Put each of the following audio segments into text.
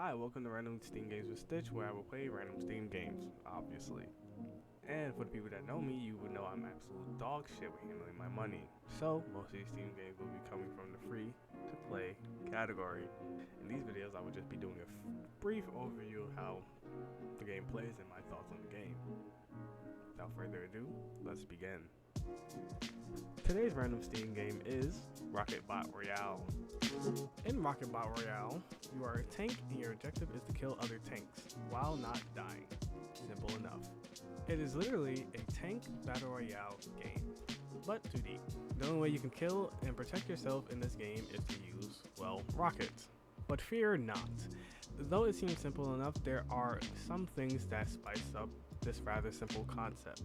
Hi, welcome to Random Steam Games with Stitch, where I will play random Steam games, obviously. And for the people that know me, you would know I'm absolute dog shit with handling my money. So, most of these Steam games will be coming from the free to play category. In these videos, I will just be doing a brief overview of how the game plays and my thoughts on the game. Without further ado, let's begin. Today's random Steam game is Royale. In Royale, you are a tank and your objective is to kill other tanks while not dying. Simple enough. It is literally a tank battle royale game, but 2D. The only way you can kill and protect yourself in this game is to use, well, rockets. But fear not. Though it seems simple enough, there are some things that spice up this rather simple concept.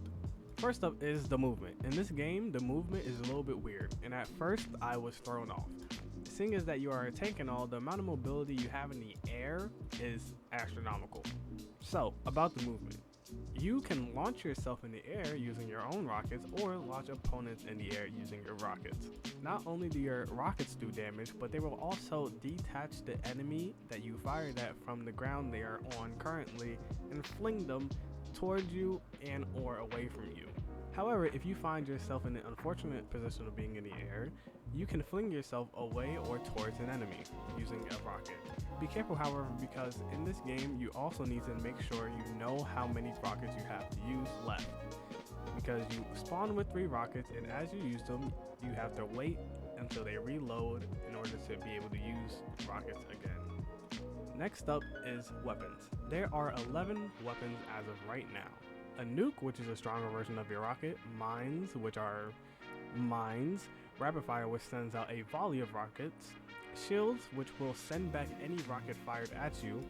First up is the movement. In this game, the movement is a little bit weird, and at first I was thrown off. Seeing as that you are a tank and all, the amount of mobility you have in the air is astronomical. So, about the movement. You can launch yourself in the air using your own rockets or launch opponents in the air using your rockets. Not only do your rockets do damage, but they will also detach the enemy that you fired at from the ground they are on currently and fling them towards you and or away from you. However, if you find yourself in an unfortunate position of being in the air, you can fling yourself away or towards an enemy using a rocket. Be careful, however, because in this game you also need to make sure you know how many rockets you have to use left. Because you spawn with 3 rockets, and as you use them, you have to wait until they reload in order to be able to use rockets again. Next up is weapons. There are 11 weapons as of right now. A nuke, which is a stronger version of your rocket, mines, which are mines, rapid fire, which sends out a volley of rockets, shields, which will send back any rocket fired at you,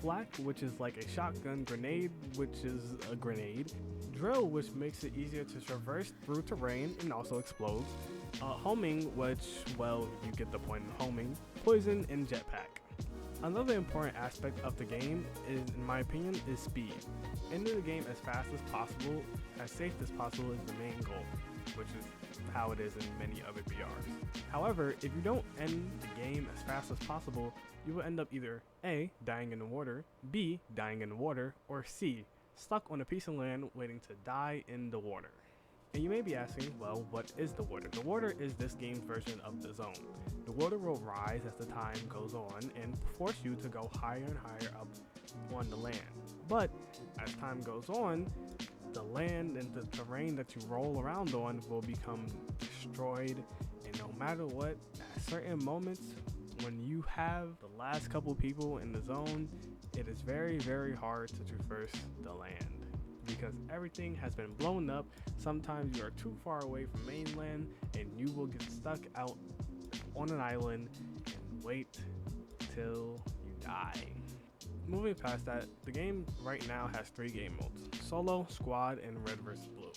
flak, which is like a shotgun, grenade, which is a grenade, drill, which makes it easier to traverse through terrain and also explodes, homing, which, well, you get the point of homing, poison, and jetpack. Another important aspect of the game is, in my opinion, is speed. Ending the game as fast as possible, as safe as possible is the main goal, which is how it is in many other BRs. However, if you don't end the game as fast as possible, you will end up either A, dying in the water, B, dying in the water, or C, stuck on a piece of land waiting to die in the water. And you may be asking, well, what is the water? The water is this game's version of the zone. The water will rise as the time goes on and force you to go higher and higher up on the land. But as time goes on, the land and the terrain that you roll around on will become destroyed, and no matter what, at certain moments when you have the last couple people in the zone, it is very, very hard to traverse the land because everything has been blown up. Sometimes you are too far away from mainland and you will get stuck out on an island and wait till you die. Moving past that, the game right now has 3 game modes: solo, squad, and red versus blue.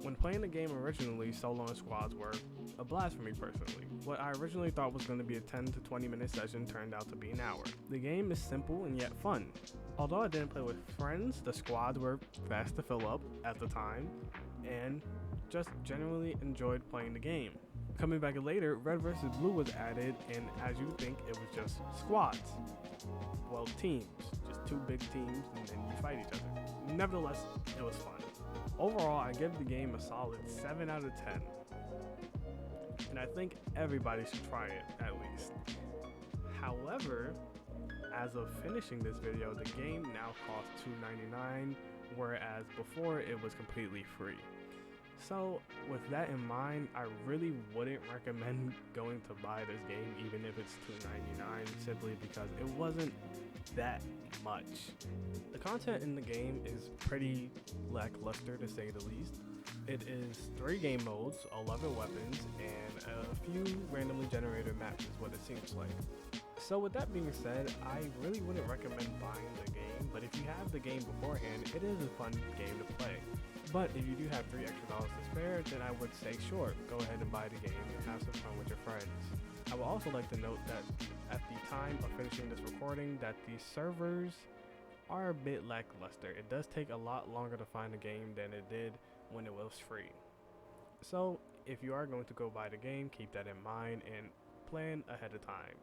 When playing the game originally, solo and squads were a blast for me personally. What I originally thought was going to be a 10 to 20 minute session turned out to be an hour. The game is simple and yet fun. Although I didn't play with friends, the squads were fast to fill up at the time, and just genuinely enjoyed playing the game. Coming back later, red versus blue was added, and as you think, it was just squads. Well, teams, just 2 big teams, and then you fight each other. Nevertheless, it was fun. Overall, I give the game a solid 7 out of 10. And I think everybody should try it, at least. However, as of finishing this video, the game now costs $2.99, whereas before it was completely free. So with that in mind, I really wouldn't recommend going to buy this game even if it's $2.99, simply because it wasn't that much. The content in the game is pretty lackluster, to say the least. It is 3 game modes, 11 weapons, and a few randomly generated maps is what it seems like. So with that being said, I really wouldn't recommend buying the game, but if you have the game beforehand, it is a fun game to play. But if you do have $3 extra to spare, then I would say sure, go ahead and buy the game and have some fun with your friends. I would also like to note that at the time of finishing this recording, that the servers are a bit lackluster. It does take a lot longer to find a game than it did when it was free. So if you are going to go buy the game, keep that in mind and plan ahead of time.